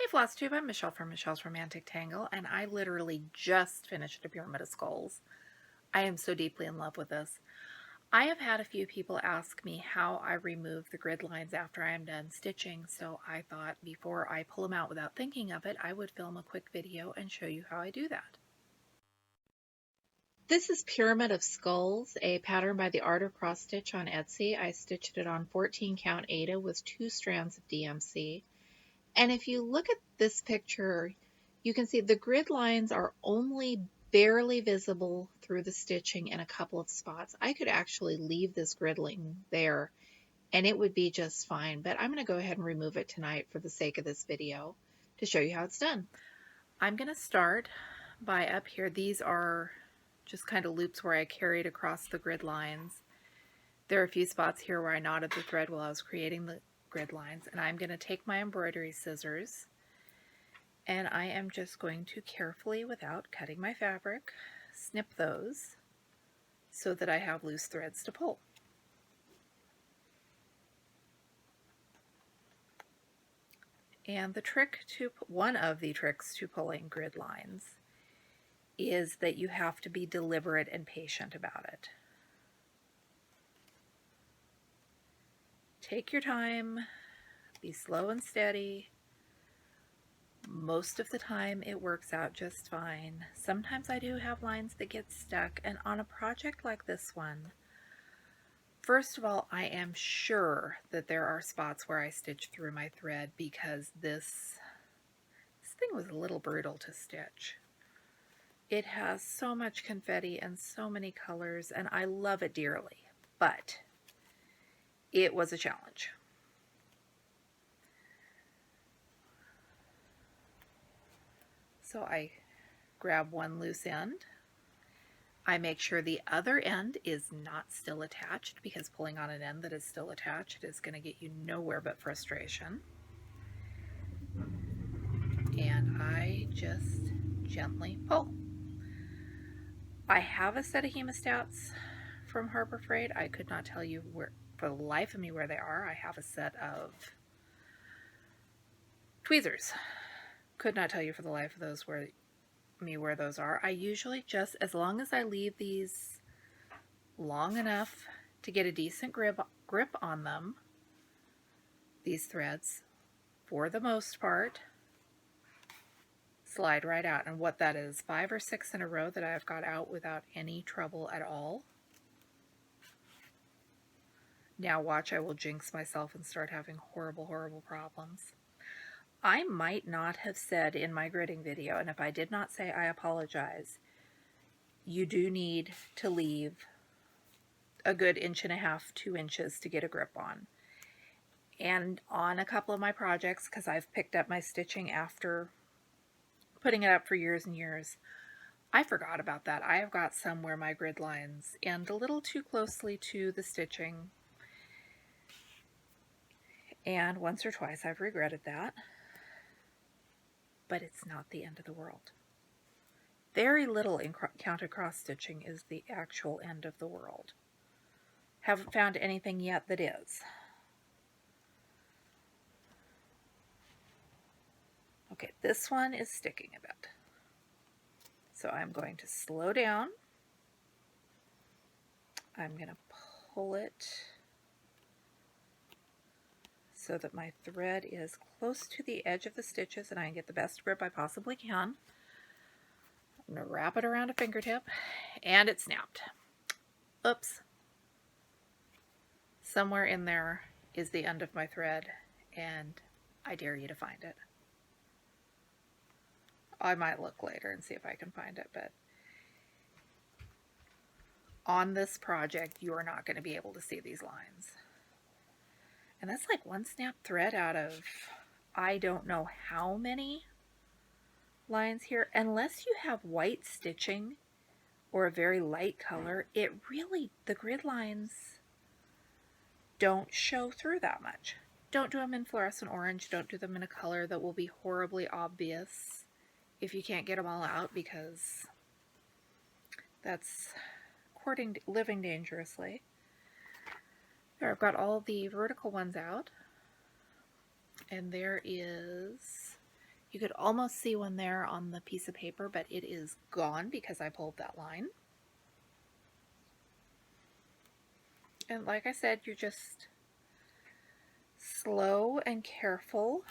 Hey Flosstube, I'm Michelle from Michelle's Romantic Tangle, and I literally just finished a pyramid of skulls. I am so deeply in love with this. I have had a few people ask me how I remove the grid lines after I am done stitching, so I thought before I pull them out without thinking of it, I would film a quick video and show you how I do that. This is Pyramid of Skulls, a pattern by the Art of Cross Stitch on Etsy. I stitched it on 14 count Aida with 2 strands of DMC. And if you look at this picture, you can see the grid lines are only barely visible through the stitching in a couple of spots. I could actually leave this grid line there and it would be just fine, but I'm going to go ahead and remove it tonight for the sake of this video to show you how it's done. I'm going to start by up here. These are just kind of loops where I carried across the grid lines. There are a few spots here where I knotted the thread while I was creating the grid lines, and I'm going to take my embroidery scissors and I am just going to carefully, without cutting my fabric, snip those so that I have loose threads to pull. And one of the tricks to pulling grid lines is that you have to be deliberate and patient about it. Take your time, be slow and steady. Most of the time it works out just fine. Sometimes I do have lines that get stuck, and on a project like this one, first of all, I am sure that there are spots where I stitch through my thread because this thing was a little brutal to stitch. It has so much confetti and so many colors, and I love it dearly, but it was a challenge. So I grab one loose end. I make sure the other end is not still attached, because pulling on an end that is still attached is going to get you nowhere but frustration. And I just gently pull. I have a set of hemostats from Harbor Freight. I could not tell you where, for the life of me, where they are. I have a set of tweezers. Could not tell you for the life of those where those are. I usually just, as long as I leave these long enough to get a decent grip on them, these threads, for the most part, slide right out. And what that is, 5 or 6 in a row that I've got out without any trouble at all. Now watch, I will jinx myself and start having horrible, horrible problems. I might not have said in my gridding video, and if I did not say, I apologize, you do need to leave a good 1.5 to 2 inches to get a grip on. And on a couple of my projects, because I've picked up my stitching after putting it up for years and years, I forgot about that. I have got some where my grid lines end a little too closely to the stitching, and once or twice I've regretted that. But it's not the end of the world. Very little in counted cross stitching is the actual end of the world. Haven't found anything yet that is. Okay, this one is sticking a bit. So I'm going to slow down. I'm going to pull it so that my thread is close to the edge of the stitches and I can get the best grip I possibly can. I'm going to wrap it around a fingertip, and it snapped. Oops. Somewhere in there is the end of my thread, and I dare you to find it. I might look later and see if I can find it, but on this project you are not going to be able to see these lines. And that's like one snap thread out of I don't know how many lines here. Unless you have white stitching or a very light color, it really, the grid lines don't show through that much. Don't do them in fluorescent orange. Don't do them in a color that will be horribly obvious if you can't get them all out, because that's living dangerously. There, I've got all the vertical ones out, and there is You could almost see one there on the piece of paper, but it is gone because I pulled that line. And like I said, you're just slow and careful.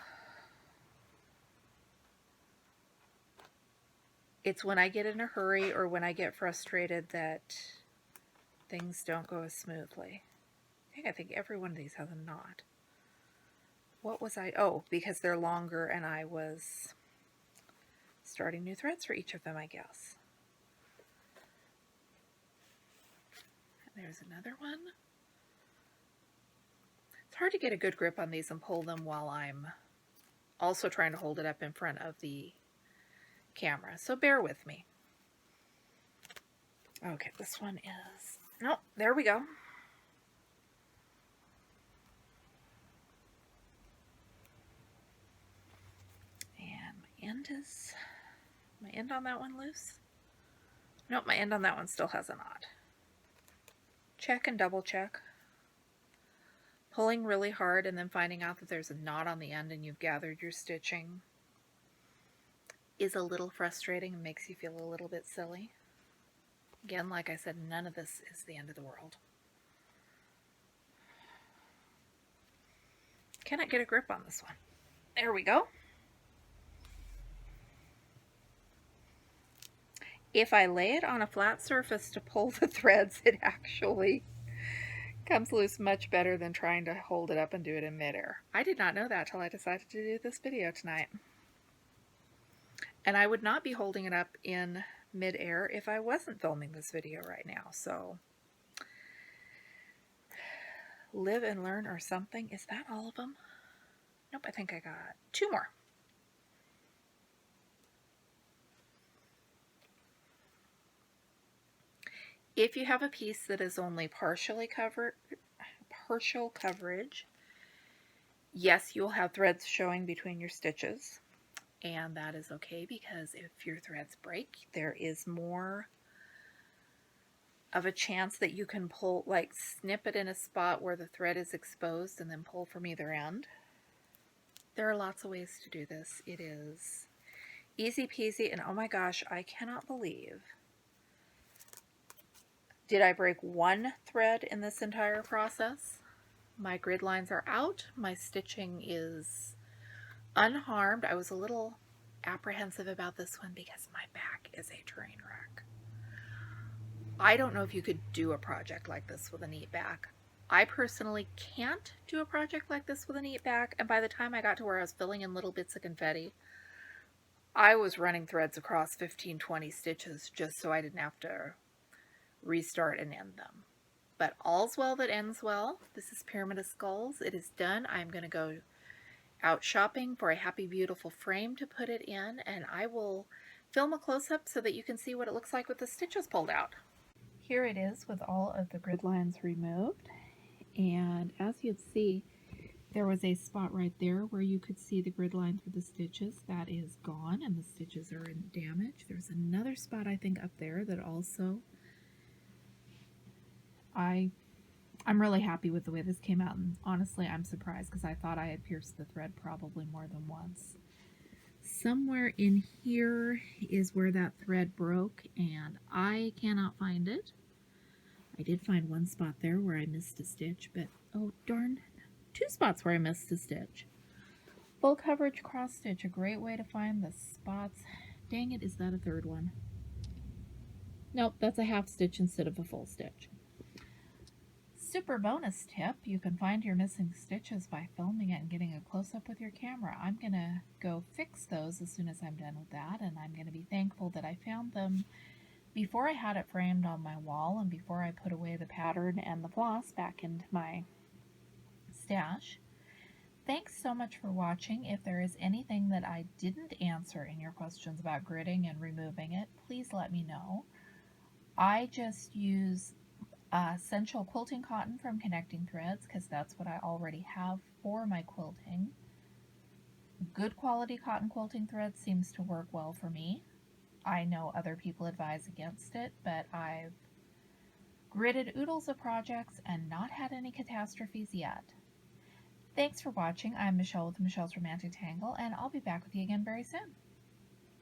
It's when I get in a hurry or when I get frustrated that things don't go as smoothly. I think every one of these has a knot. What was I? Oh, because they're longer and I was starting new threads for each of them, I guess. And there's another one. It's hard to get a good grip on these and pull them while I'm also trying to hold it up in front of the camera, so bear with me. Okay, this one is, no, there we go. And my end on that one loose? Nope, my end on that one still has a knot. Check and double check. Pulling really hard and then finding out that there's a knot on the end and you've gathered your stitching is a little frustrating and makes you feel a little bit silly. Again, like I said, none of this is the end of the world. Cannot get a grip on this one. There we go. If I lay it on a flat surface to pull the threads, it actually comes loose much better than trying to hold it up and do it in midair. I did not know that till I decided to do this video tonight. And I would not be holding it up in midair if I wasn't filming this video right now. So live and learn or something. Is that all of them? Nope, I think I got 2 more. If you have a piece that is only partial coverage, yes, you'll have threads showing between your stitches. And that is okay because if your threads break, there is more of a chance that you can pull, like snip it in a spot where the thread is exposed and then pull from either end. There are lots of ways to do this. It is easy peasy, and oh my gosh, I cannot believe. Did I break one thread in this entire process? My grid lines are out. My stitching is unharmed. I was a little apprehensive about this one because my back is a train wreck. I don't know if you could do a project like this with a neat back. I personally can't do a project like this with a neat back, and by the time I got to where I was filling in little bits of confetti, I was running threads across 15, 20 stitches just so I didn't have to restart and end them. But all's well that ends well. This is Pyramid of Skulls. It is done. I'm going to go out shopping for a happy, beautiful frame to put it in, and I will film a close-up so that you can see what it looks like with the stitches pulled out. Here it is with all of the grid lines removed, and as you'd see, there was a spot right there where you could see the grid line through the stitches. That is gone, and the stitches are in damage. There's another spot I think up there that also I'm really happy with the way this came out, and honestly I'm surprised because I thought I had pierced the thread probably more than once. Somewhere in here is where that thread broke, and I cannot find it. I did find one spot there where I missed a stitch, but oh darn, 2 spots where I missed a stitch. Full coverage cross stitch, a great way to find the spots. Dang it, is that a 3rd one? Nope, that's a half stitch instead of a full stitch. Super bonus tip, you can find your missing stitches by filming it and getting a close-up with your camera. I'm going to go fix those as soon as I'm done with that, and I'm going to be thankful that I found them before I had it framed on my wall and before I put away the pattern and the floss back into my stash. Thanks so much for watching. If there is anything that I didn't answer in your questions about gridding and removing it, please let me know. I just use essential quilting cotton from Connecting Threads because that's what I already have for my quilting. Good quality cotton quilting thread seems to work well for me. I know other people advise against it, but I've gridded oodles of projects and not had any catastrophes yet. Thanks for watching. I'm Michelle with Michelle's Romantic Tangle, and I'll be back with you again very soon.